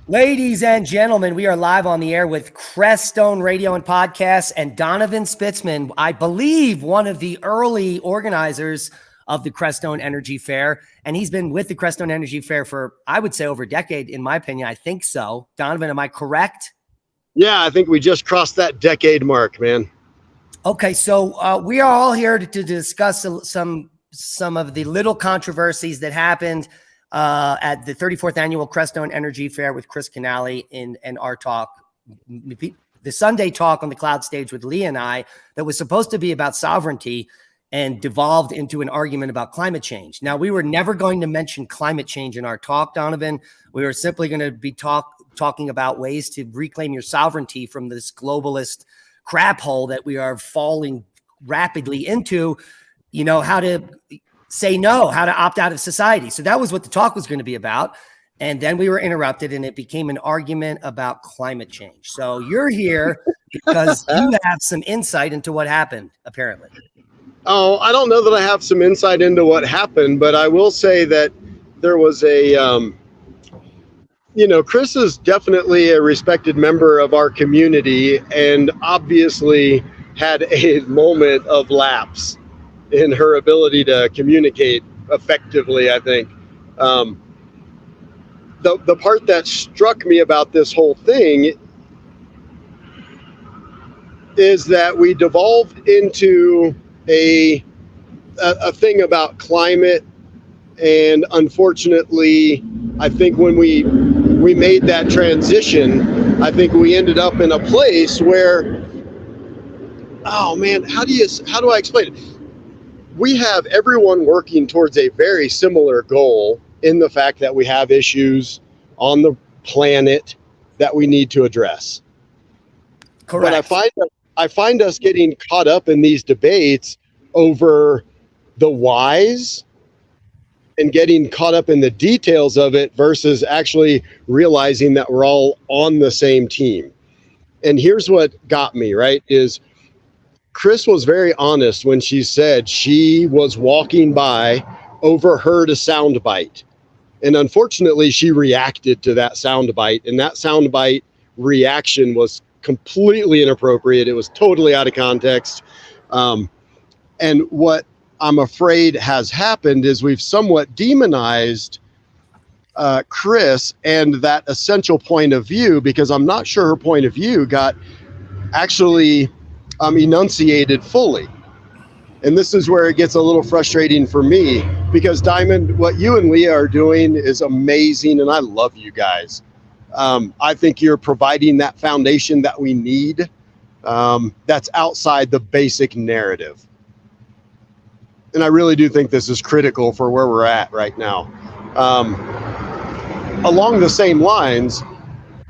Ladies and gentlemen, we are live on the air with Crestone Radio and Podcasts and Donovan Spitzman, I believe one of the early organizers of the Crestone Energy Fair. And he's been with the Crestone Energy Fair for, I would say, over a decade, in my opinion. I think so. Donovan, am I correct? Yeah, I think we just crossed that decade mark, man. Okay, so we are all here to discuss some of the little controversies that happened at the 34th annual Crestone Energy Fair with Chris Canale and our talk, the Sunday talk on the cloud stage with Lee and I, that was supposed to be about sovereignty and devolved into an argument about climate change. Now, we were never going to mention climate change in our talk, Donovan. We were simply going to be talking about ways to reclaim your sovereignty from this globalist crap hole that we are falling rapidly into, you know, how to say no, how to opt out of society. So that was what the talk was going to be about. And then we were interrupted and it became an argument about climate change. So you're here because you have some insight into what happened, apparently. Oh, I don't know that I have some insight into what happened, but I will say that there was a, Chris is definitely a respected member of our community and obviously had a moment of lapse in her ability to communicate effectively, I think. The part that struck me about this whole thing is that we devolved into a thing about climate, and unfortunately, I think when we made that transition, I think we ended up in a place where, oh man, how do I explain it? We have everyone working towards a very similar goal in the fact that we have issues on the planet that we need to address. Correct. But I find us getting caught up in these debates over the whys and getting caught up in the details of it versus actually realizing that we're all on the same team. And here's what got me, right, is Chris was very honest when she said she was walking by, overheard a soundbite. And unfortunately, she reacted to that soundbite. And that soundbite reaction was completely inappropriate. It was totally out of context. And what I'm afraid has happened is we've somewhat demonized Chris and that essential point of view, because I'm not sure her point of view got actually enunciated fully. And this is where it gets a little frustrating for me, because Diamond, what you and Leah are doing is amazing, and I love you guys. I think you're providing that foundation that we need, that's outside the basic narrative. And I really do think this is critical for where we're at right now. Along the same lines,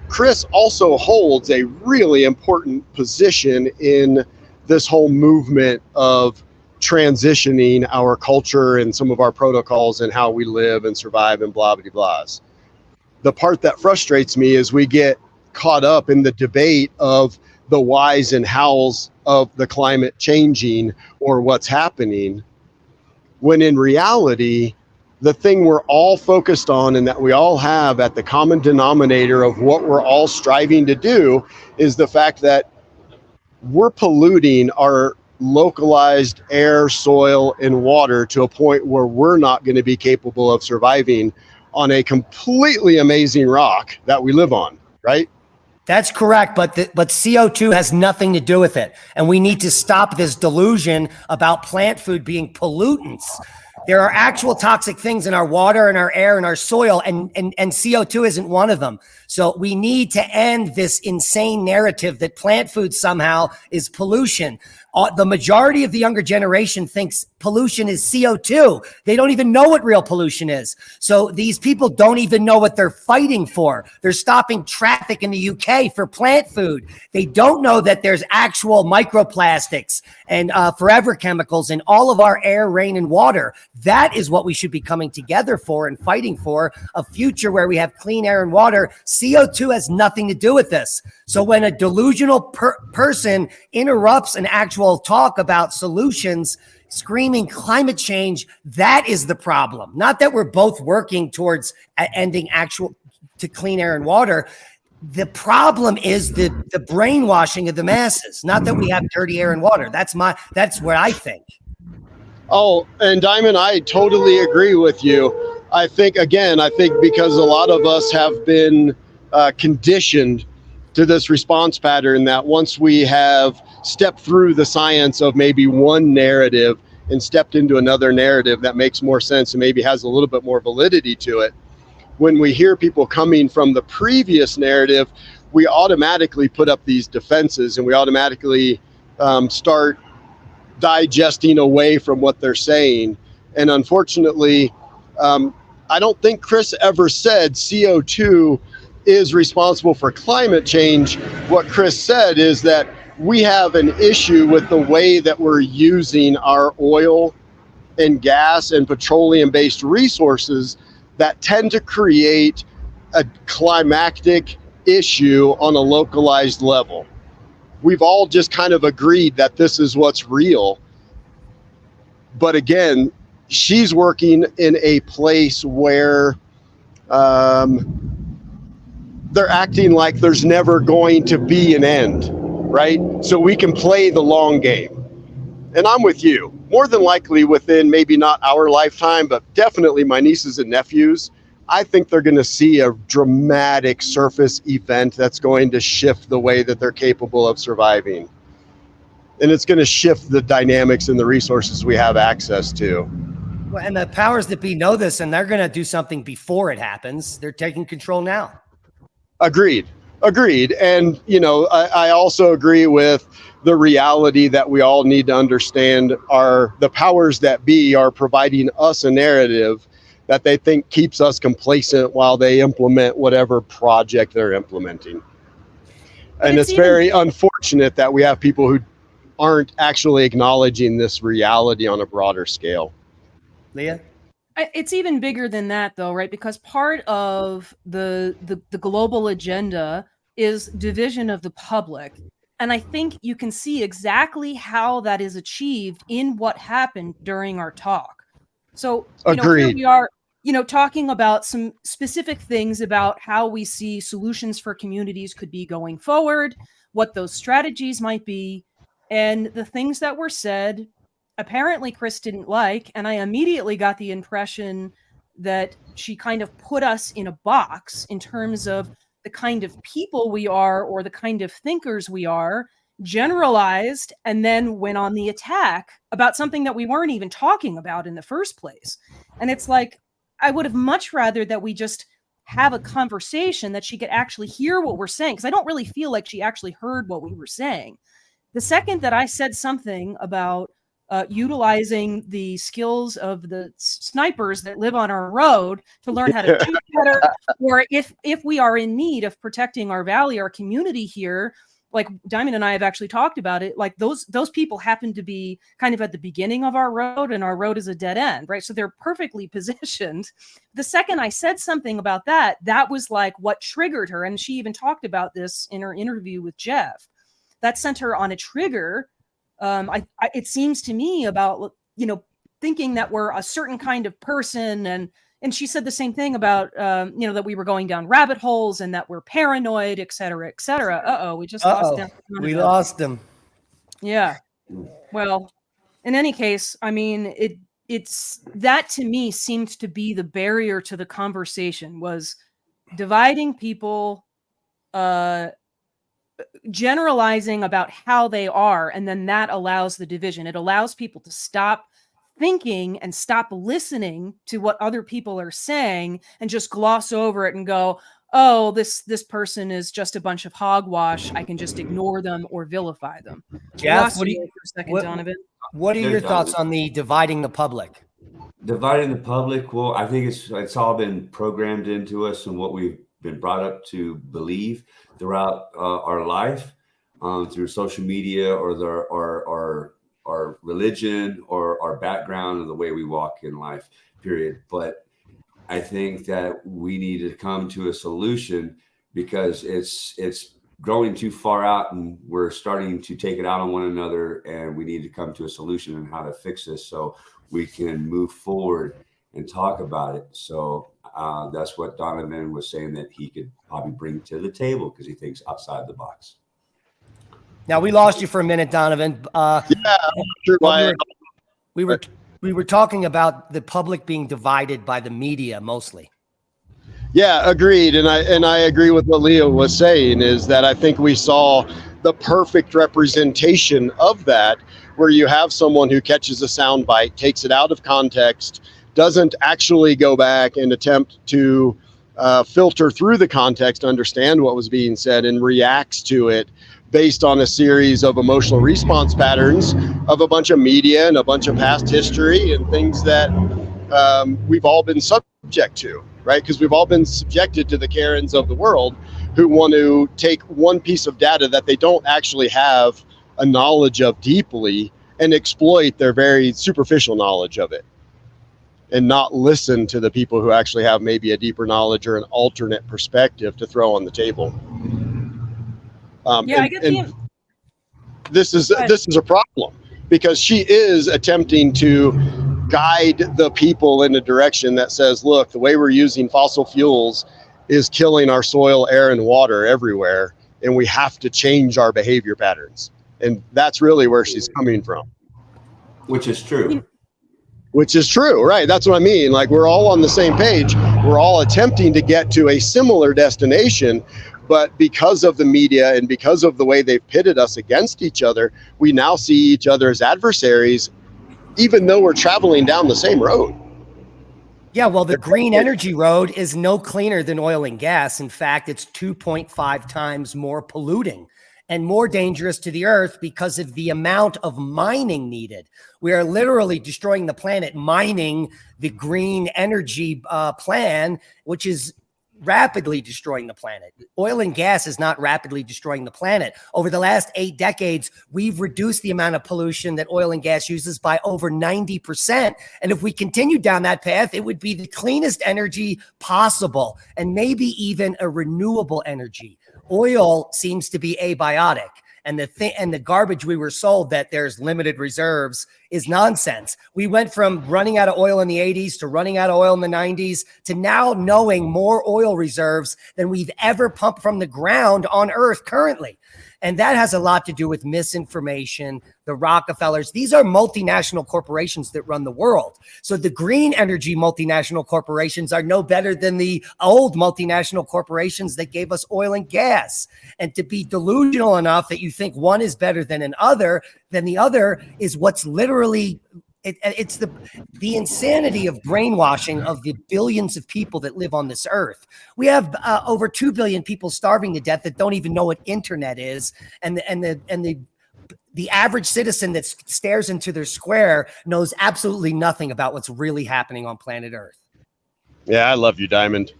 Chris also holds a really important position in this whole movement of transitioning our culture and some of our protocols and how we live and survive and blah, blah, blahs. The part that frustrates me is we get caught up in the debate of the whys and hows of the climate changing or what's happening, when in reality, the thing we're all focused on and that we all have at the common denominator of what we're all striving to do is the fact that we're polluting our localized air, soil, and water to a point where we're not going to be capable of surviving on a completely amazing rock that we live on, right? That's correct, but CO2 has nothing to do with it. And we need to stop this delusion about plant food being pollutants. There are actual toxic things in our water and our air and our soil, and CO2 isn't one of them. So we need to end this insane narrative that plant food somehow is pollution. The majority of the younger generation thinks pollution is CO2. They don't even know what real pollution is. So these people don't even know what they're fighting for. They're stopping traffic in the UK for plant food. They don't know that there's actual microplastics and forever chemicals in all of our air, rain, and water. That is what we should be coming together for and fighting for, a future where we have clean air and water. CO2 has nothing to do with this. So when a delusional person interrupts an actual talk about solutions, screaming climate change, that is the problem. Not that we're both working towards ending actual to clean air and water. The problem is the brainwashing of the masses, not that we have dirty air and water. That's what I think. Oh, and Diamond, I totally agree with you. I think because a lot of us have been conditioned to this response pattern that once we have stepped through the science of maybe one narrative and stepped into another narrative that makes more sense and maybe has a little bit more validity to it, when we hear people coming from the previous narrative, we automatically put up these defenses and we automatically start digesting away from what they're saying. And unfortunately, I don't think Chris ever said CO2 is responsible for climate change. What Chris said is that we have an issue with the way that we're using our oil and gas and petroleum-based resources that tend to create a climactic issue on a localized level. We've all just kind of agreed that this is what's real. But again, she's working in a place where they're acting like there's never going to be an end, right? So we can play the long game. And I'm with you. More than likely within maybe not our lifetime, but definitely my nieces and nephews, I think they're going to see a dramatic surface event that's going to shift the way that they're capable of surviving. And it's going to shift the dynamics and the resources we have access to. Well, and the powers that be know this, and they're going to do something before it happens. They're taking control now. Agreed. And, I also agree with the reality that we all need to understand the powers that be are providing us a narrative that they think keeps us complacent while they implement whatever project they're implementing. And it's very unfortunate that we have people who aren't actually acknowledging this reality on a broader scale. Leah? It's even bigger than that, though, right? Because part of the global agenda is division of the public. And I think you can see exactly how that is achieved in what happened during our talk. So, here we are, talking about some specific things about how we see solutions for communities could be going forward, what those strategies might be, and the things that were said apparently Chris didn't like, and I immediately got the impression that she kind of put us in a box in terms of the kind of people we are or the kind of thinkers we are, generalized, and then went on the attack about something that we weren't even talking about in the first place. And it's like, I would have much rather that we just have a conversation that she could actually hear what we're saying, because I don't really feel like she actually heard what we were saying. The second that I said something about utilizing the skills of the snipers that live on our road to learn how to shoot better, or if we are in need of protecting our valley, our community here, like Diamond and I have actually talked about it, like those people happen to be kind of at the beginning of our road, and our road is a dead end, right? So they're perfectly positioned. The second I said something about that was like what triggered her, and she even talked about this in her interview with Jeff. That sent her on a trigger. It seems to me about, thinking that we're a certain kind of person. And she said the same thing about, that we were going down rabbit holes and that we're paranoid, et cetera, et cetera. We just lost them. We lost them. Yeah. Well, in any case, I mean, it's that to me seemed to be the barrier to the conversation, was dividing people, generalizing about how they are, and then that allows the division. It allows people to stop thinking and stop listening to what other people are saying and just gloss over it and go, oh, this person is just a bunch of hogwash, I can just ignore them or vilify them. Jeff, Donovan? What are your thoughts on the dividing the public? Dividing the public, well, I think it's all been programmed into us and what we've been brought up to believe throughout our life, through social media or our religion or our background or the way we walk in life, period. But I think that we need to come to a solution, because it's growing too far out and we're starting to take it out on one another, and we need to come to a solution on how to fix this so we can move forward and talk about it. So that's what Donovan was saying that he could probably bring to the table because he thinks outside the box. Now we lost you for a minute, Donovan. Yeah, I'm not sure why. We were talking about the public being divided by the media mostly. Yeah, agreed. And I agree with what Leo was saying, is that I think we saw the perfect representation of that, where you have someone who catches a soundbite, takes it out of context, doesn't actually go back and attempt to filter through the context, understand what was being said, and reacts to it based on a series of emotional response patterns of a bunch of media and a bunch of past history and things that we've all been subject to, right? Because we've all been subjected to the Karens of the world who want to take one piece of data that they don't actually have a knowledge of deeply and exploit their very superficial knowledge of it, and not listen to the people who actually have maybe a deeper knowledge or an alternate perspective to throw on the table. I get the. This is a problem, because she is attempting to guide the people in a direction that says, look, the way we're using fossil fuels is killing our soil, air, and water everywhere, and we have to change our behavior patterns. And that's really where she's coming from. Which is true. Which is true, right? That's what I mean. Like, we're all on the same page. We're all attempting to get to a similar destination, but because of the media and because of the way they've pitted us against each other, we now see each other as adversaries, even though we're traveling down the same road. Yeah, well, the green energy road is no cleaner than oil and gas. In fact, it's 2.5 times more polluting and more dangerous to the earth because of the amount of mining needed. We are literally destroying the planet, mining the green energy plan, which is rapidly destroying the planet. Oil and gas is not rapidly destroying the planet. Over the last 8 decades, we've reduced the amount of pollution that oil and gas uses by over 90%. And if we continue down that path, it would be the cleanest energy possible, and maybe even a renewable energy. Oil seems to be abiotic. And the garbage we were sold that there's limited reserves is nonsense. We went from running out of oil in the 80s to running out of oil in the 90s to now knowing more oil reserves than we've ever pumped from the ground on Earth currently. And that has a lot to do with misinformation, the Rockefellers. These are multinational corporations that run the world. So the green energy multinational corporations are no better than the old multinational corporations that gave us oil and gas. And to be delusional enough that you think one is better than the other is what's literally it's the insanity of brainwashing of the billions of people that live on this earth. We have over 2 billion people starving to death that don't even know what internet is, and the average citizen that stares into their square knows absolutely nothing about what's really happening on planet Earth. Yeah, I love you, Diamond.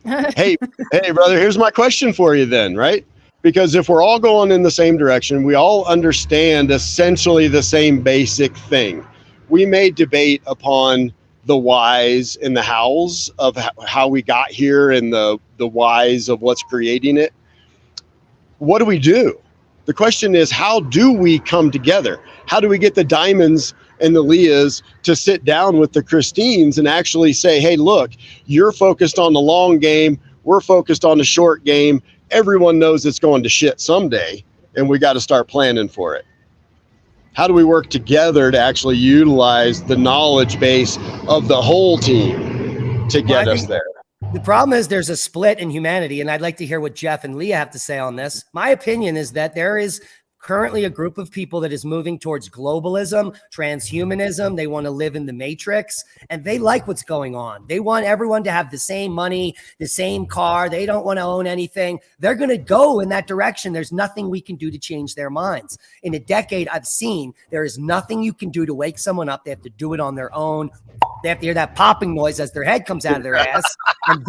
Hey, brother, here's my question for you then, right? Because if we're all going in the same direction, we all understand essentially the same basic thing. We may debate upon the whys and the hows of how we got here and the whys of what's creating it. What do we do? The question is, how do we come together? How do we get the Diamonds and the Leahs to sit down with the Christines and actually say, hey, look, you're focused on the long game. We're focused on the short game. Everyone knows it's going to shit someday, and we got to start planning for it. How do we work together to actually utilize the knowledge base of the whole team to get us there? The problem is there's a split in humanity, and I'd like to hear what Jeff and Leah have to say on this. My opinion is that there is currently a group of people that is moving towards globalism, transhumanism. They want to live in the matrix, and they like what's going on. They want everyone to have the same money, the same car. They don't want to own anything. They're going to go in that direction. There's nothing we can do to change their minds. In a decade, I've seen there is nothing you can do to wake someone up. They have to do it on their own. They have to hear that popping noise as their head comes out of their ass. And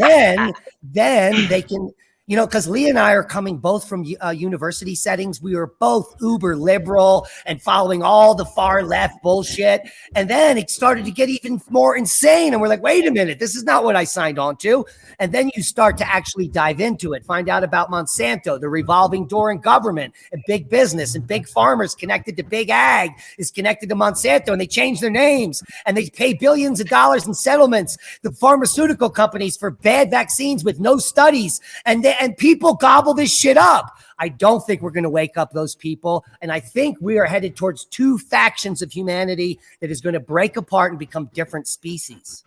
then they can, You know, because Lee and I are coming both from university settings. We were both uber liberal and following all the far left bullshit. And then it started to get even more insane. And we're like, wait a minute, this is not what I signed on to. And then you start to actually dive into it, find out about Monsanto, the revolving door in government and big business and big farmers connected to big ag is connected to Monsanto, and they change their names and they pay billions of dollars in settlements, the pharmaceutical companies, for bad vaccines with no studies. And people gobble this shit up. I don't think we're going to wake up those people. And I think we are headed towards two factions of humanity that is going to break apart and become different species.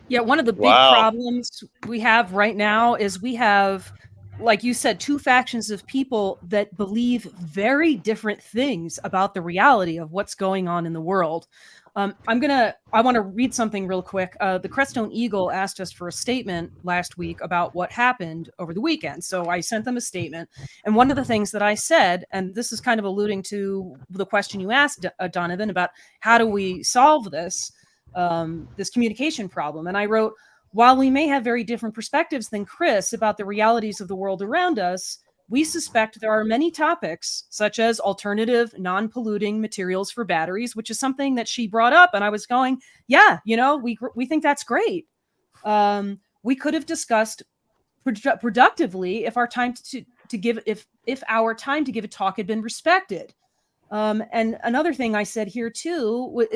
Yeah, one of the big problems we have right now is we have, like you said, two factions of people that believe very different things about the reality of what's going on in the world. I want to read something real quick. The Crestone Eagle asked us for a statement last week about what happened over the weekend. So I sent them a statement. And one of the things that I said, and this is kind of alluding to the question you asked, Donovan, about how do we solve this, this communication problem. And I wrote, while we may have very different perspectives than Chris about the realities of the world around us, we suspect there are many topics, such as alternative, non-polluting materials for batteries, which is something that she brought up. And I was going, yeah, you know, we think that's great. We could have discussed productively if our time to give our time to give a talk had been respected. And another thing I said here too,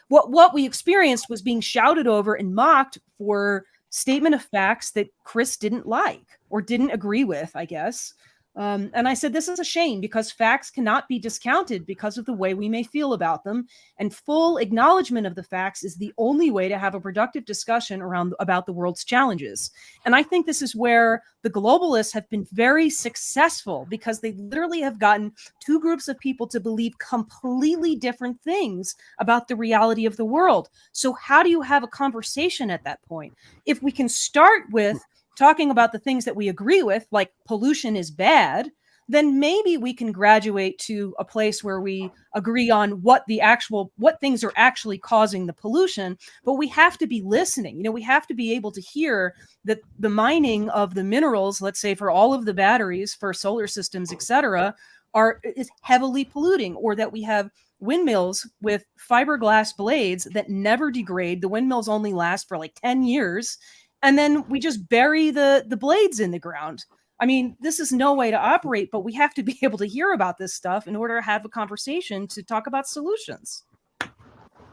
what we experienced was being shouted over and mocked for statement of facts that Chris didn't like or didn't agree with, I guess. And I said, this is a shame because facts cannot be discounted because of the way we may feel about them. And full acknowledgement of the facts is the only way to have a productive discussion about the world's challenges. And I think this is where the globalists have been very successful because they literally have gotten two groups of people to believe completely different things about the reality of the world. So how do you have a conversation at that point? If we can start with talking about the things that we agree with, like pollution is bad, then maybe we can graduate to a place where we agree on what things are actually causing the pollution. But we have to be listening. You know, we have to be able to hear that the mining of the minerals, let's say for all of the batteries for solar systems, et cetera, is heavily polluting, or that we have windmills with fiberglass blades that never degrade. The windmills only last for like 10 years. And then we just bury the blades in the ground. I mean, this is no way to operate, but we have to be able to hear about this stuff in order to have a conversation to talk about solutions.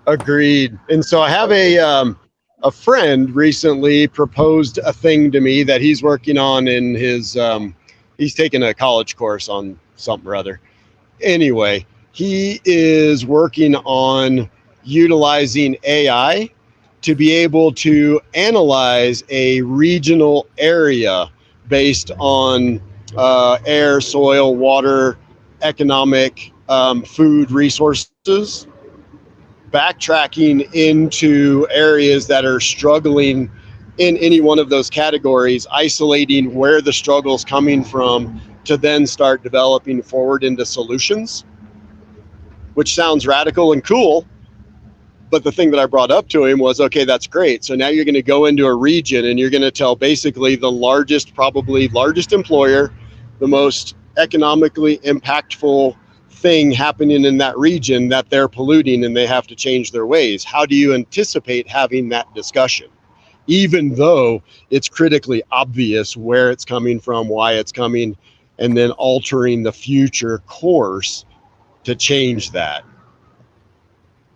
Agreed. And so I have a friend recently proposed a thing to me that he's working on in his, he's taking a college course on something or other. Anyway, he is working on utilizing AI to be able to analyze a regional area based on air, soil, water, economic, food resources, backtracking into areas that are struggling in any one of those categories, isolating where the struggle's coming from to then start developing forward into solutions, which sounds radical and cool. But the thing that I brought up to him was, okay, that's great. So now you're going to go into a region and you're going to tell basically the probably largest employer, the most economically impactful thing happening in that region, that they're polluting and they have to change their ways. How do you anticipate having that discussion? Even though it's critically obvious where it's coming from, why it's coming, and then altering the future course to change that.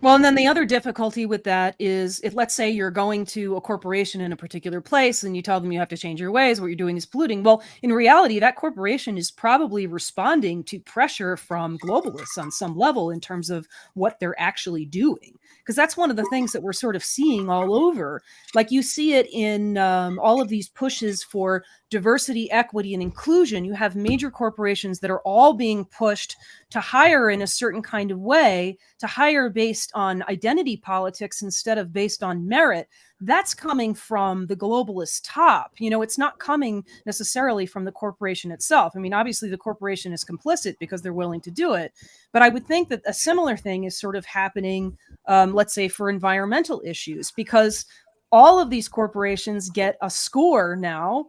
Well, and then the other difficulty with that is if, let's say, you're going to a corporation in a particular place and you tell them you have to change your ways, what you're doing is polluting. Well, in reality, that corporation is probably responding to pressure from globalists on some level in terms of what they're actually doing. Because that's one of the things that we're sort of seeing all over. Like you see it in all of these pushes for diversity, equity, and inclusion. You have major corporations that are all being pushed to hire in a certain kind of way, to hire based on identity politics instead of based on merit. That's coming from the globalist top. You know, it's not coming necessarily from the corporation itself. I mean, obviously the corporation is complicit because they're willing to do it. But I would think that a similar thing is sort of happening, let's say, for environmental issues, because all of these corporations get a score now,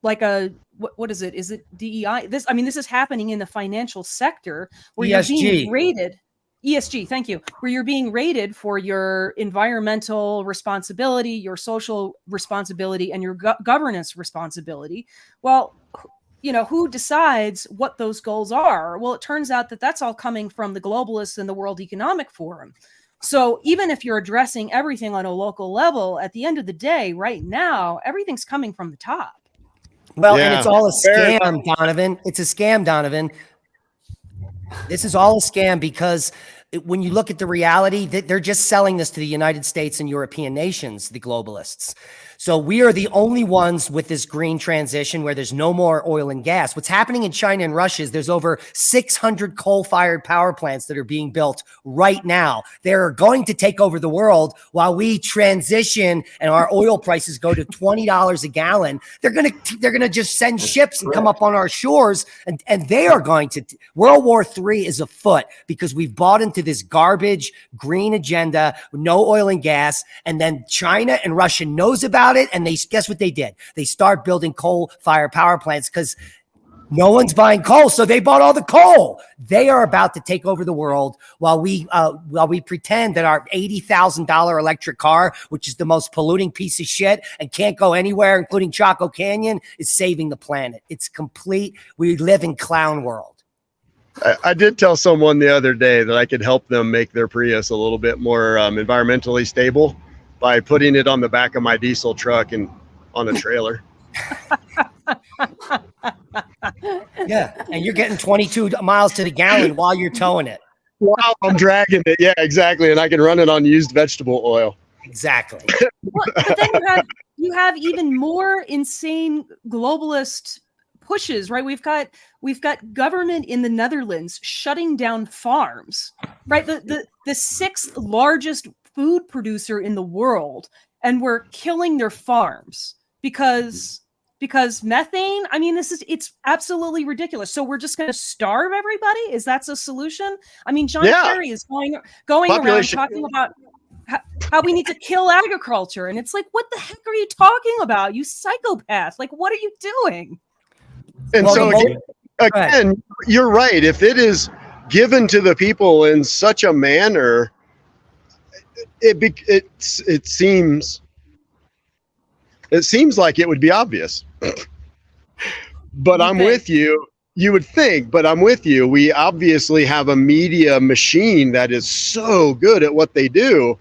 like a what is it? Is it DEI? This is happening in the financial sector where you're ESG. being rated. ESG, thank you. Where you're being rated for your environmental responsibility, your social responsibility, and your governance responsibility. Well, who decides what those goals are? Well, it turns out that that's all coming from the globalists and the World Economic Forum. So even if you're addressing everything on a local level, at the end of the day, right now, everything's coming from the top. Well, and it's all a scam, Donovan. It's a scam, Donovan. This is all a scam because when you look at the reality, they're just selling this to the United States and European nations, the globalists. So we are the only ones with this green transition where there's no more oil and gas. What's happening in China and Russia is there's over 600 coal-fired power plants that are being built right now. They're going to take over the world while we transition and our oil prices go to $20 a gallon. They're gonna just send ships and come up on our shores, and they are going to. World War III is afoot because we've bought into this garbage green agenda, no oil and gas, and then China and Russia knows about it, and guess what they did? They start building coal-fired power plants because no one's buying coal, so they bought all the coal. They are about to take over the world while we pretend that our $80,000 electric car, which is the most polluting piece of shit and can't go anywhere, including Chaco Canyon, is saving the planet. It's complete. We live in clown world. I did tell someone the other day that I could help them make their Prius a little bit more environmentally stable by putting it on the back of my diesel truck and on a trailer. Yeah, and you're getting 22 miles to the gallon while you're towing it. Wow, I'm dragging it. Yeah, exactly. And I can run it on used vegetable oil. Exactly. But then you have even more insane globalist pushes, right? We've got government in the Netherlands shutting down farms, right? The sixth largest food producer in the world, and we're killing their farms because methane. I mean, it's absolutely ridiculous. So we're just going to starve everybody? Is that a solution? I mean, John Kerry is going around talking about how we need to kill agriculture, and it's like, what the heck are you talking about, you psychopath? Like, what are you doing? And so again, you're right. If it is given to the people in such a manner, it seems like it would be obvious. But I'm with you. You would think, but I'm with you. We obviously have a media machine that is so good at what they do.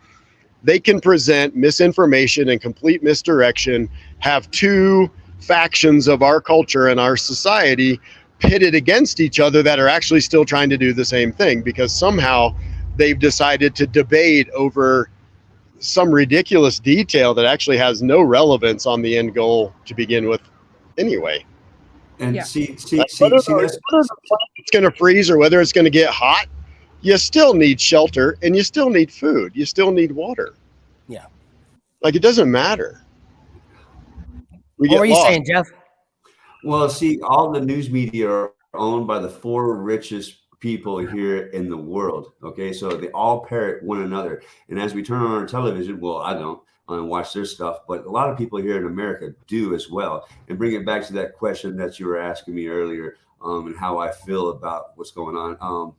They can present misinformation and complete misdirection, have two factions of our culture and our society pitted against each other that are actually still trying to do the same thing because somehow they've decided to debate over some ridiculous detail that actually has no relevance on the end goal to begin with anyway. And whether the planet's going to freeze or whether it's going to get hot, you still need shelter and you still need food. You still need water. Yeah. Like, it doesn't matter. What were you saying, Jeff? Well, see, all the news media are owned by the 4 richest people here in the world. Okay, so they all parrot one another. And as we turn on our television, well, I don't watch their stuff, but a lot of people here in America do as well. And bring it back to that question that you were asking me earlier, and how I feel about what's going on.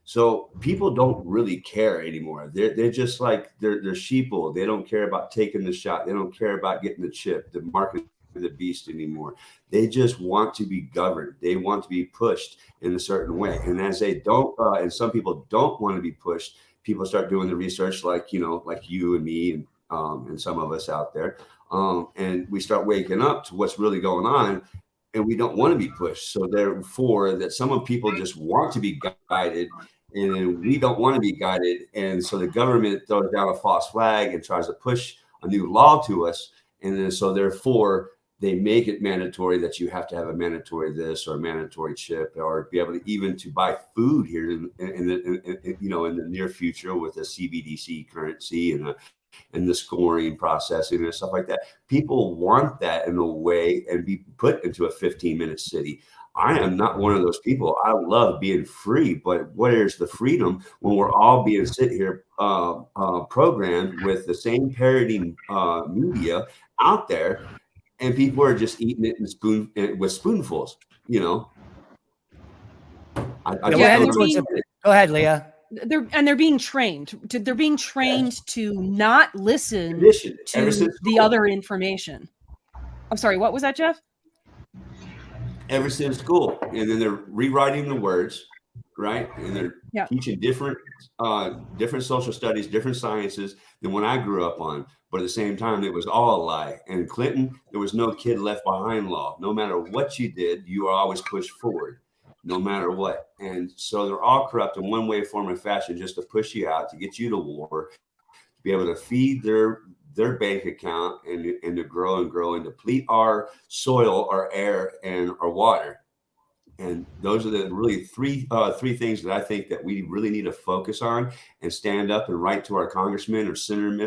So people don't really care anymore. They're just like they're sheeple. They don't care about taking the shot. They don't care about getting the chip, the mark of the beast anymore. They just want to be governed. They want to be pushed in a certain way. And as they don't, and some people don't want to be pushed, people start doing the research, like you and me and some of us out there, and we start waking up to what's really going on. And we don't want to be pushed. So therefore, that some of people just want to be guided, and we don't want to be guided. And so the government throws down a false flag and tries to push a new law to us. And then so therefore, they make it mandatory that you have to have a mandatory this or a mandatory chip, or be able to even to buy food here in the near future with a CBDC currency and the scoring processing and stuff like that. People want that in a way and be put into a 15-minute city. I am not one of those people. I love being free, but where's the freedom when we're all being programmed with the same parroting media out there? and people are just eating it with spoonfuls. You know, I Yeah, just don't Go ahead, Leah. They're being trained to not listen Conditioned to ever since the school. other information. I'm sorry, what was that, Jeff? Ever since school, and then they're rewriting the words, right? And they're teaching different social studies, different sciences than what I grew up on. But at the same time, it was all a lie. And Clinton, there was no kid left behind law. No matter what you did, you were always pushed forward, no matter what. And so they're all corrupt in one way, form, or fashion, just to push you out, to get you to war, to be able to feed their bank account and to grow and deplete our soil, our air, and our water. And those are the really three things that I think that we really need to focus on and stand up and write to our congressmen or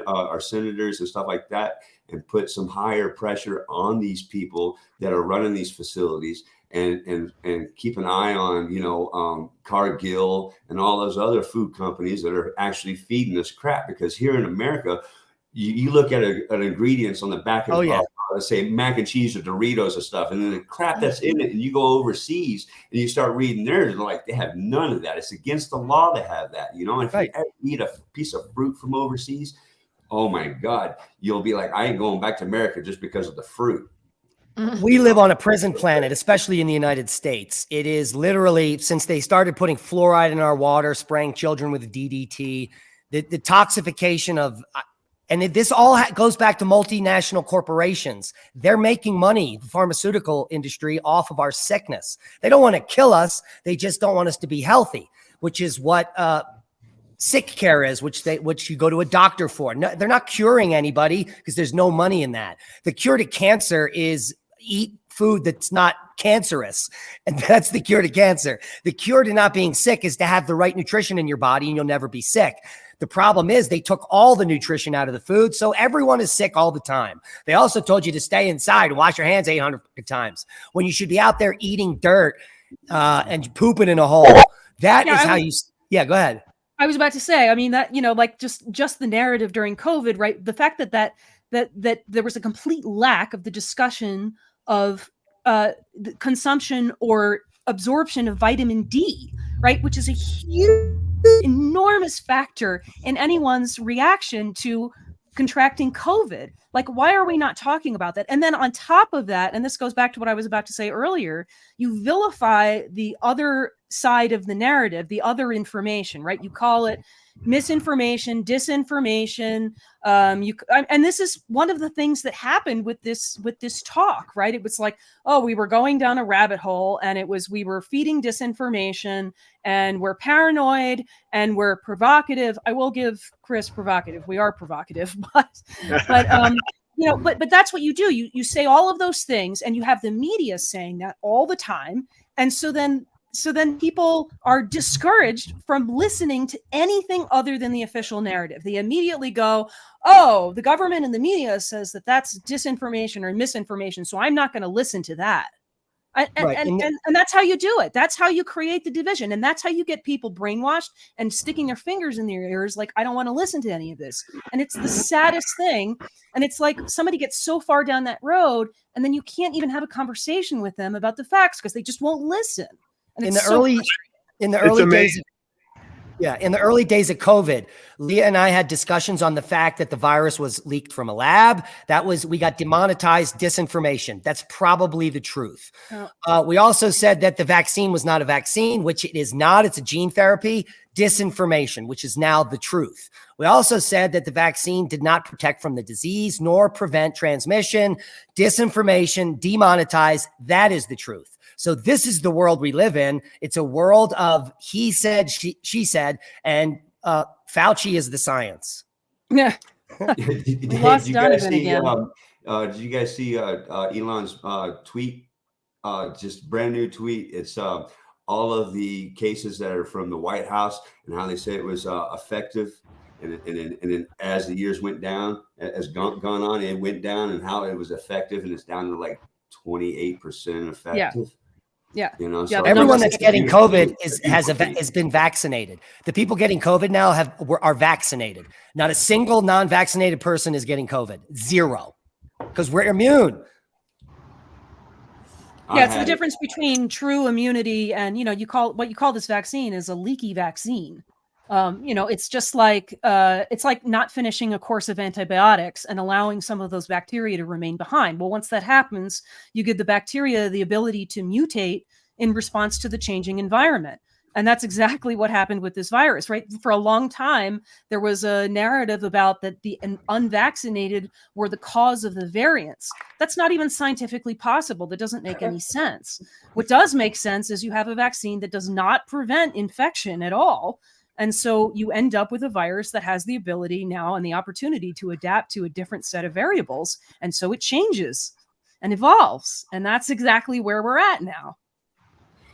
our senators and stuff like that, and put some higher pressure on these people that are running these facilities, and keep an eye on, Cargill and all those other food companies that are actually feeding us crap. Because here in America, you look at an ingredients on the back of let's say mac and cheese or Doritos or stuff, and then the crap that's in it, and you go overseas and you start reading theirs, like they have none of that. It's against the law to have that, If you ever eat a piece of fruit from overseas, oh my God, you'll be like, I ain't going back to America just because of the fruit. We live on a prison planet, especially in the United States. It is literally, since they started putting fluoride in our water, spraying children with DDT, the toxification of... And this all goes back to multinational corporations. They're making money, the pharmaceutical industry, off of our sickness. They don't want to kill us. They just don't want us to be healthy, which is what sick care is, which you go to a doctor for. No, they're not curing anybody because there's no money in that. The cure to cancer is eat food that's not cancerous. And that's the cure to cancer. The cure to not being sick is to have the right nutrition in your body and you'll never be sick. The problem is they took all the nutrition out of the food, so everyone is sick all the time. They also told you to stay inside and wash your hands 800 times when you should be out there eating dirt and pooping in a hole. That is how you... Yeah, go ahead. I was about to say, I mean, that, like just the narrative during COVID, right? The fact that there was a complete lack of the discussion of the consumption or absorption of vitamin D, right? Which is a huge, enormous factor in anyone's reaction to contracting COVID. Like, why are we not talking about that? And then on top of that, and this goes back to what I was about to say earlier, you vilify the other side of the narrative, the other information, right? You call it misinformation, disinformation. And this is one of the things that happened with this talk, right? It was like, oh, we were going down a rabbit hole, and we were feeding disinformation, and we're paranoid, and we're provocative. I will give Chris provocative. We are provocative, but that's what you do. You say all of those things, and you have the media saying that all the time, and so then people are discouraged from listening to anything other than the official narrative. They immediately go, oh, the government and the media says that that's disinformation or misinformation, so I'm not going to listen to that. And that's how you do it. That's how you create the division. And that's how you get people brainwashed and sticking their fingers in their ears like, I don't want to listen to any of this. And it's the saddest thing. And it's like somebody gets so far down that road, and then you can't even have a conversation with them about the facts because they just won't listen. In the early days of COVID, Leah and I had discussions on the fact that the virus was leaked from a lab. We got demonetized disinformation. That's probably the truth. We also said that the vaccine was not a vaccine, which it is not. It's a gene therapy. Disinformation, which is now the truth. We also said that the vaccine did not protect from the disease nor prevent transmission. Disinformation, demonetized. That is the truth. So this is the world we live in. It's a world of he said, she said, and Fauci is the science. Yeah. Did you guys see Elon's tweet? Just brand new tweet. It's all of the cases that are from the White House and how they say it was effective. And then as the years went down, as gone on, it went down, and how it was effective, and it's down to like 28% effective. Yeah. So everyone that's getting COVID has been vaccinated. The people getting COVID now are vaccinated. Not a single non-vaccinated person is getting COVID. Zero. Because we're immune. Yeah, it's the difference between true immunity and, you call this vaccine is a leaky vaccine. It's just like it's like not finishing a course of antibiotics and allowing some of those bacteria to remain behind. Well, once that happens, you give the bacteria the ability to mutate in response to the changing environment. And that's exactly what happened with this virus, right? For a long time, there was a narrative about that the unvaccinated were the cause of the variants. That's not even scientifically possible. That doesn't make any sense. What does make sense is you have a vaccine that does not prevent infection at all. And so you end up with a virus that has the ability now and the opportunity to adapt to a different set of variables. And so it changes and evolves. And that's exactly where we're at now.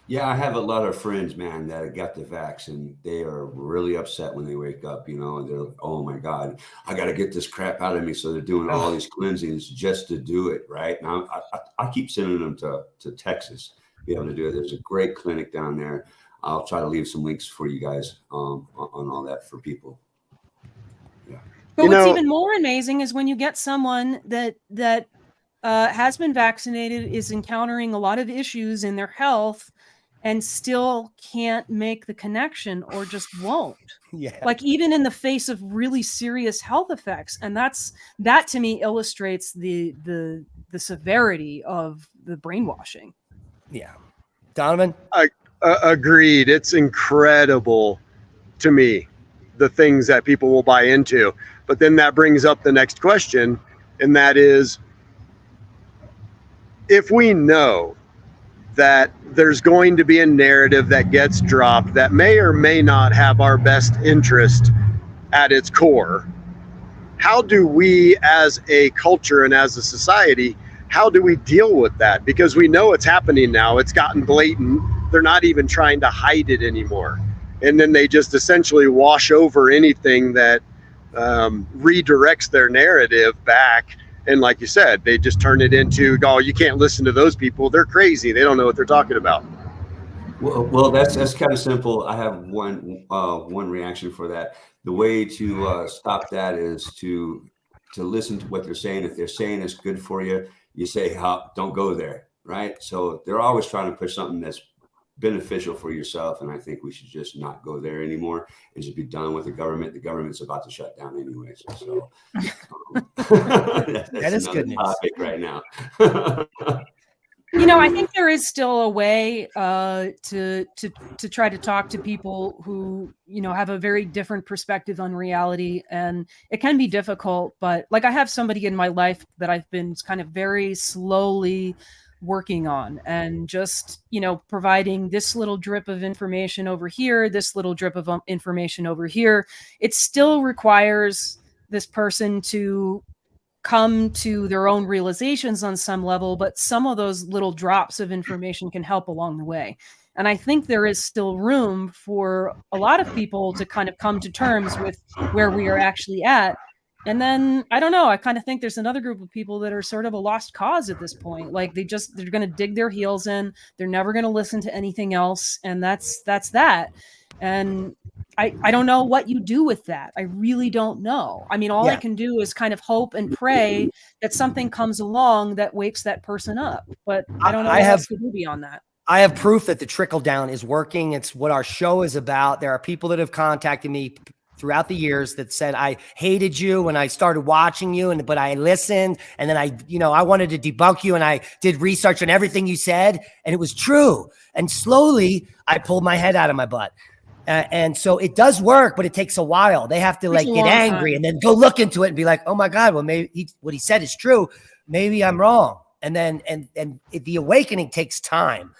Yeah, I have a lot of friends, man, that got the vax, and they are really upset when they wake up, and they're like, oh my God, I got to get this crap out of me. So they're doing all these cleansings just to do it, right? Now, I keep sending them to Texas to be able to do it. There's a great clinic down there. I'll try to leave some links for you guys on all that for people. Yeah. But what's even more amazing is when you get someone that has been vaccinated, is encountering a lot of issues in their health, and still can't make the connection or just won't. Yeah. Like even in the face of really serious health effects. And that to me illustrates the severity of the brainwashing. Yeah. Donovan? Agreed. It's incredible to me, the things that people will buy into. But then that brings up the next question, and that is, if we know that there's going to be a narrative that gets dropped that may or may not have our best interest at its core, how do we as a culture and as a society, how do we deal with that? Because we know it's happening now. It's gotten blatant. They're not even trying to hide it anymore. And then they just essentially wash over anything that redirects their narrative back. And like you said, they just turn it into, oh, you can't listen to those people. They're crazy. They don't know what they're talking about. Well, that's kind of simple. I have one reaction for that. The way to stop that is to listen to what they're saying. If they're saying it's good for you, you say, don't go there, right? So they're always trying to push something that's beneficial for yourself, and I think we should just not go there anymore and just be done with the government. The government's about to shut down anyways, so that is good news. Topic right now. I think there is still a way to try to talk to people who have a very different perspective on reality, and it can be difficult. But like I have somebody in my life that I've been kind of very slowly working on, and just providing this little drip of information over here, this little drip of information over here. It still requires this person to come to their own realizations on some level, but some of those little drops of information can help along the way. And I think there is still room for a lot of people to kind of come to terms with where we are actually at. And then, I don't know, I kind of think there's another group of people that are sort of a lost cause at this point. Like they're going to dig their heels in. They're never going to listen to anything else. And that's that. And I don't know what you do with that. I really don't know. I mean, all I can do is kind of hope and pray that something comes along that wakes that person up. But I don't know what else to do beyond that. I have proof that the trickle down is working. It's what our show is about. There are people that have contacted me throughout the years that said, I hated you when I started watching you, but I listened, and then I wanted to debunk you, and I did research on everything you said, and it was true. And slowly I pulled my head out of my butt. And so it does work, but it takes a while. They have to get angry and then go look into it and be like, oh my God, well, maybe what he said is true. Maybe I'm wrong. And then, and the awakening takes time.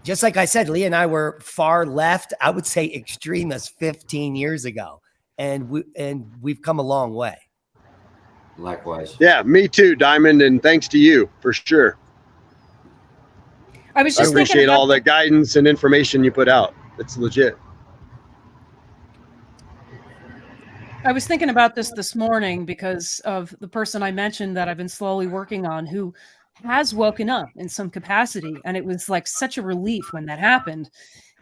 Just like I said, Lee and I were far left, I would say extremists 15 years ago. And we've come a long way. Likewise. Yeah, me too, Diamond. And thanks to you for sure. I appreciate all the guidance and information you put out. It's legit. I was thinking about this morning because of the person I mentioned that I've been slowly working on, who has woken up in some capacity. And it was like such a relief when that happened.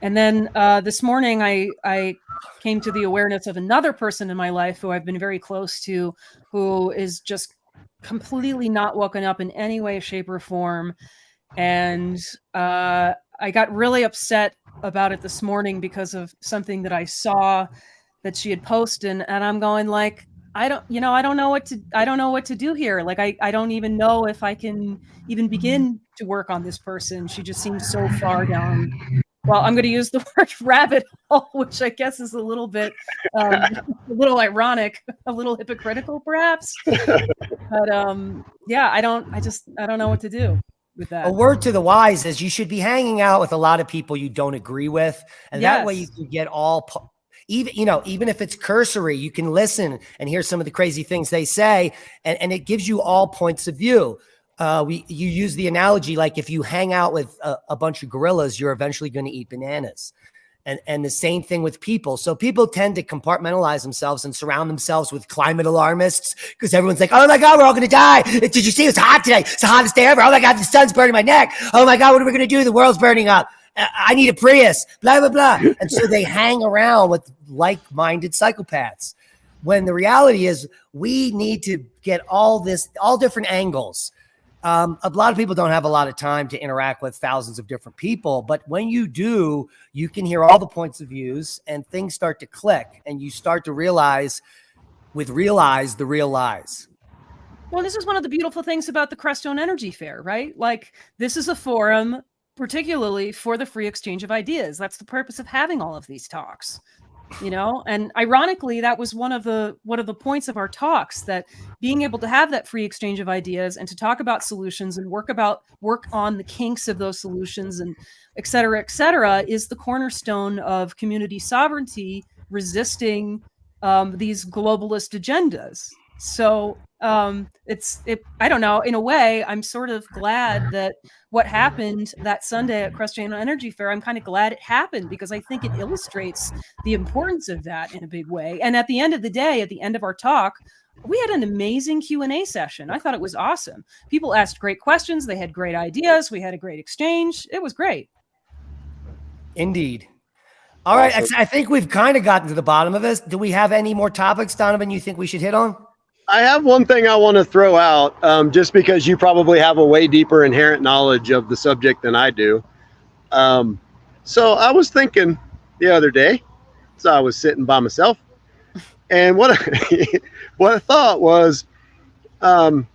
And then this morning, I came to the awareness of another person in my life who I've been very close to, who is just completely not woken up in any way, shape, or form. And I got really upset about it this morning because of something that I saw that she had posted, and I'm going like, I don't know what to do here. Like, I don't even know if I can even begin to work on this person. She just seems so far down. Well, I'm going to use the word rabbit hole, which I guess is a little bit, a little ironic, a little hypocritical, perhaps. But yeah, I don't know what to do with that. A word to the wise is you should be hanging out with a lot of people you don't agree with, and that way you can get all. Even if it's cursory, you can listen and hear some of the crazy things they say, and it gives you all points of view. You use the analogy, like if you hang out with a bunch of gorillas, you're eventually going to eat bananas. And the same thing with people. So people tend to compartmentalize themselves and surround themselves with climate alarmists because everyone's like, oh my God, we're all going to die. Did you see it's hot today? It's the hottest day ever. Oh my God, the sun's burning my neck. Oh my God, what are we going to do? The world's burning up. I need a Prius, blah, blah, blah. And so they hang around with like-minded psychopaths. When the reality is we need to get all different angles. A lot of people don't have a lot of time to interact with thousands of different people, but when you do, you can hear all the points of views and things start to click and you start to realize the real lies. Well, this is one of the beautiful things about the Crestone Energy Fair, right? Like, this is a forum particularly for the free exchange of ideas. That's the purpose of having all of these talks. And ironically, that was one of the points of our talks, that being able to have that free exchange of ideas and to talk about solutions and work on the kinks of those solutions and et cetera, is the cornerstone of community sovereignty, resisting these globalist agendas. So I don't know, in a way, I'm sort of glad that what happened that Sunday at Crestone Energy Fair, I'm kind of glad it happened, because I think it illustrates the importance of that in a big way. And at the end of the day, at the end of our talk, we had an amazing Q&A session. I thought it was awesome. People asked great questions. They had great ideas. We had a great exchange. It was great. Indeed. All right. I think we've kind of gotten to the bottom of this. Do we have any more topics, Donovan, you think we should hit on? I have one thing I want to throw out, just because you probably have a way deeper inherent knowledge of the subject than I do. So I was thinking the other day, so I was sitting by myself, and what I thought was, I'm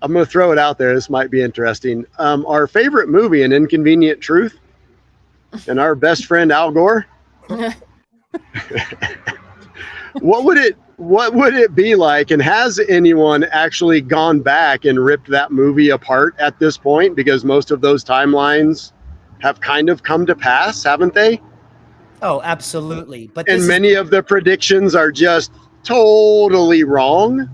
going to throw it out there. This might be interesting. Our favorite movie, An Inconvenient Truth, and our best friend Al Gore. What would it be like, and has anyone actually gone back and ripped that movie apart at this point? Because most of those timelines have kind of come to pass, haven't they? Oh, absolutely. And many of the predictions are just totally wrong.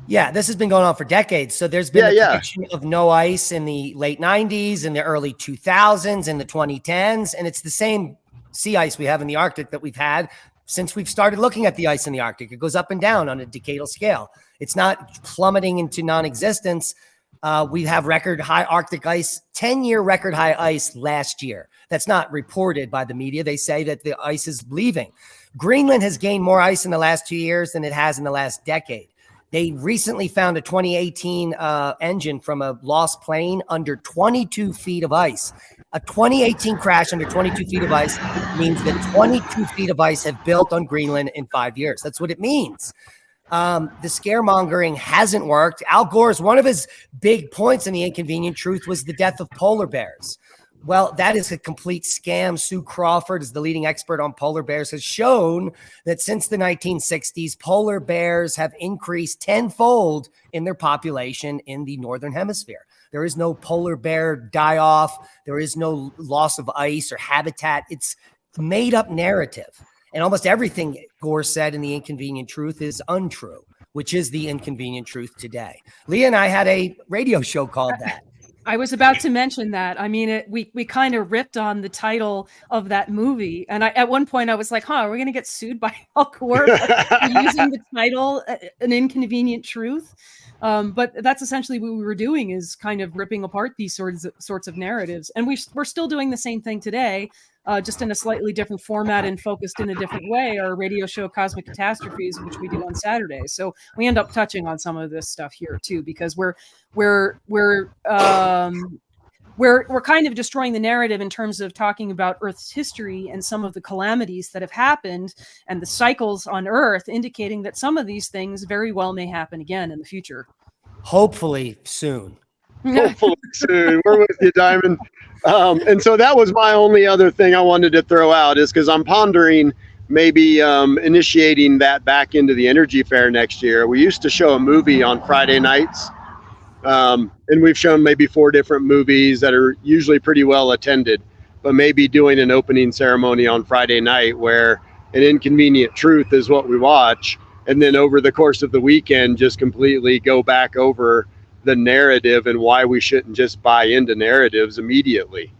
Yeah, this has been going on for decades. So there's been a prediction of no ice in the late 90s, in the early 2000s, in the 2010s, and it's the same sea ice we have in the Arctic that we've had since we've started looking at the ice in the Arctic. It goes up and down on a decadal scale. It's not plummeting into non-existence. We have record high Arctic ice, 10-year record high ice last year. That's not reported by the media. They say that the ice is leaving. Greenland has gained more ice in the last 2 years than it has in the last decade. They recently found a 2018 engine from a lost plane under 22 feet of ice. A 2018 crash under 22 feet of ice means that 22 feet of ice have built on Greenland in 5 years. That's what it means. The scaremongering hasn't worked. Al Gore's, one of his big points in The Inconvenient Truth was the death of polar bears. Well, that is a complete scam. Sue Crawford is the leading expert on polar bears, has shown that since the 1960s, polar bears have increased tenfold in their population in the Northern Hemisphere. There is no polar bear die-off. There is no loss of ice or habitat. It's made up narrative. And almost everything Gore said in The Inconvenient Truth is untrue, which is the inconvenient truth today. Leah and I had a radio show called that. I was about to mention that. I mean, we kind of ripped on the title of that movie. And at one point I was like, are we going to get sued by Al Gore for using the title, An Inconvenient Truth? But that's essentially what we were doing, is kind of ripping apart these sorts of narratives. And we're still doing the same thing today, just in a slightly different format and focused in a different way. Our radio show Cosmic Catastrophes, which we do on Saturdays. So we end up touching on some of this stuff here too, because we're we're kind of destroying the narrative in terms of talking about Earth's history and some of the calamities that have happened and the cycles on Earth, indicating that some of these things very well may happen again in the future. Hopefully soon. Hopefully soon. We're with you, Diamond. And so that was my only other thing I wanted to throw out, is because I'm pondering maybe initiating that back into the Energy Fair next year. We used to show a movie on Friday nights, and we've shown maybe 4 different movies that are usually pretty well attended, but maybe doing an opening ceremony on Friday night where An Inconvenient Truth is what we watch, and then over the course of the weekend just completely go back over the narrative and why we shouldn't just buy into narratives immediately.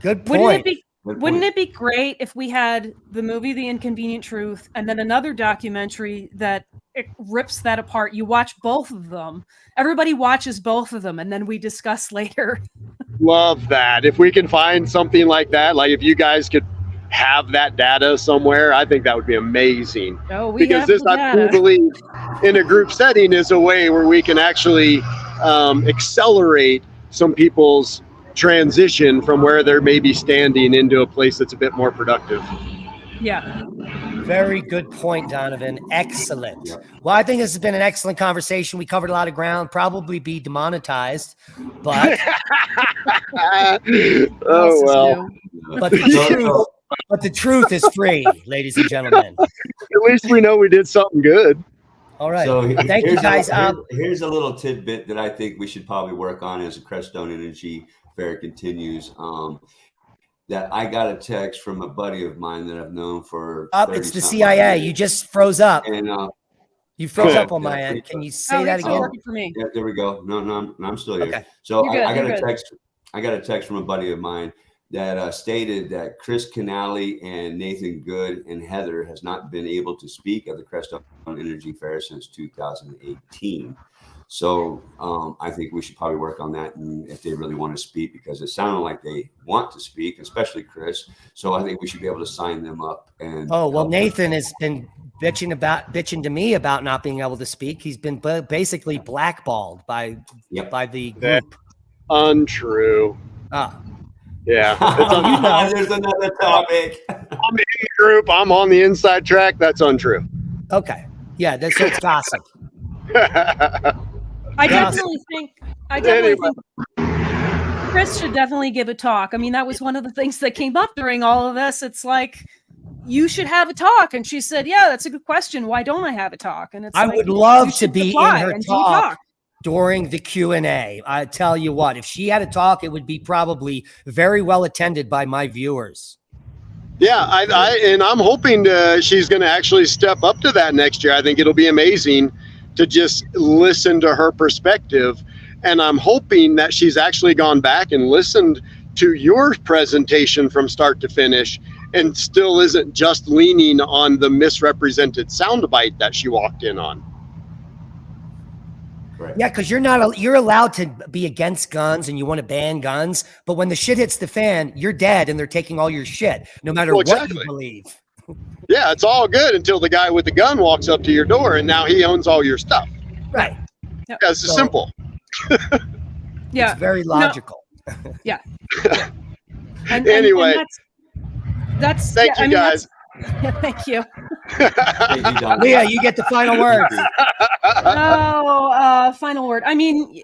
Good point. Wouldn't it be great if we had the movie The Inconvenient Truth and then another documentary that it rips that apart? You watch both of them. Everybody watches both of them, and then we discuss later. Love that. If we can find something like that, like if you guys could have that data somewhere, I think that would be amazing. Oh, because this, I do believe, in a group setting is a way where we can actually accelerate some people's transition from where they're maybe standing into a place that's a bit more productive. Yeah. Very good point, Donovan. Excellent. Yep. Well, I think this has been an excellent conversation. We covered a lot of ground, probably be demonetized, but oh well. But the truth is free, ladies and gentlemen. At least we know we did something good. All right. So thank you, guys. Here's a little tidbit that I think we should probably work on as the Crestone Energy Fair continues. That I got a text from a buddy of mine that I've known for. It's the CIA. You just froze up. And you froze up on my end. Can you say that again? Working for me. Yeah, there we go. No, I'm still here. Okay. So I got a text. I got a text from a buddy of mine that stated that Chris Canale and Nathan Good and Heather has not been able to speak at the Crestone Energy Fair since 2018. So I think we should probably work on that, and if they really want to speak, because it sounded like they want to speak, especially Chris. So I think we should be able to sign them up. And Nathan has been bitching to me about not being able to speak. He's been basically blackballed by the group. That's untrue. Yeah. There's another topic. I'm in the group. I'm on the inside track. That's untrue. Okay. Yeah, that's gossip. I definitely think Chris should definitely give a talk. I mean, that was one of the things that came up during all of this. It's like, you should have a talk. And she said, yeah, that's a good question. Why don't I have a talk? And I would love to be in her talk during the Q&A. I tell you what, if she had a talk, it would be probably very well attended by my viewers. Yeah, and I'm hoping she's going to actually step up to that next year. I think it'll be amazing to just listen to her perspective. And I'm hoping that she's actually gone back and listened to your presentation from start to finish and still isn't just leaning on the misrepresented soundbite that she walked in on. Right. Yeah, because you're allowed to be against guns and you want to ban guns, but when the shit hits the fan, you're dead and they're taking all your shit, no matter what you believe. Yeah, it's all good until the guy with the gun walks up to your door and now he owns all your stuff. Right. Yeah, it's simple. Yeah. It's very logical. No. Yeah. Anyway. That's thank you guys. Thank you. Leah, you get the final word. Final word. I mean,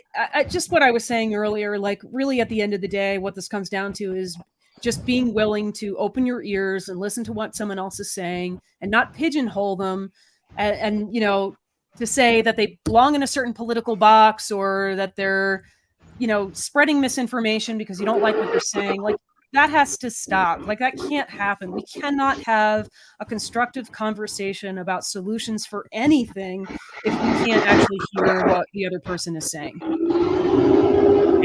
just what I was saying earlier, like really at the end of the day, what this comes down to is just being willing to open your ears and listen to what someone else is saying and not pigeonhole them and you know, to say that they belong in a certain political box or that they're, you know, spreading misinformation because you don't like what they're saying. Like, that has to stop. Like, that can't happen. We cannot have a constructive conversation about solutions for anything if we can't actually hear what the other person is saying.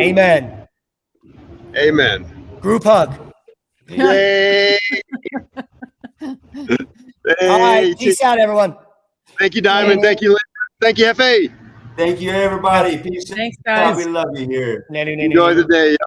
Amen. Amen. Group hug. Yay. All right. Peace out, everyone. Thank you, Diamond. Thank you. Thank you, FA. Thank you, everybody. Peace. Thanks, guys. We love you here. Enjoy the day.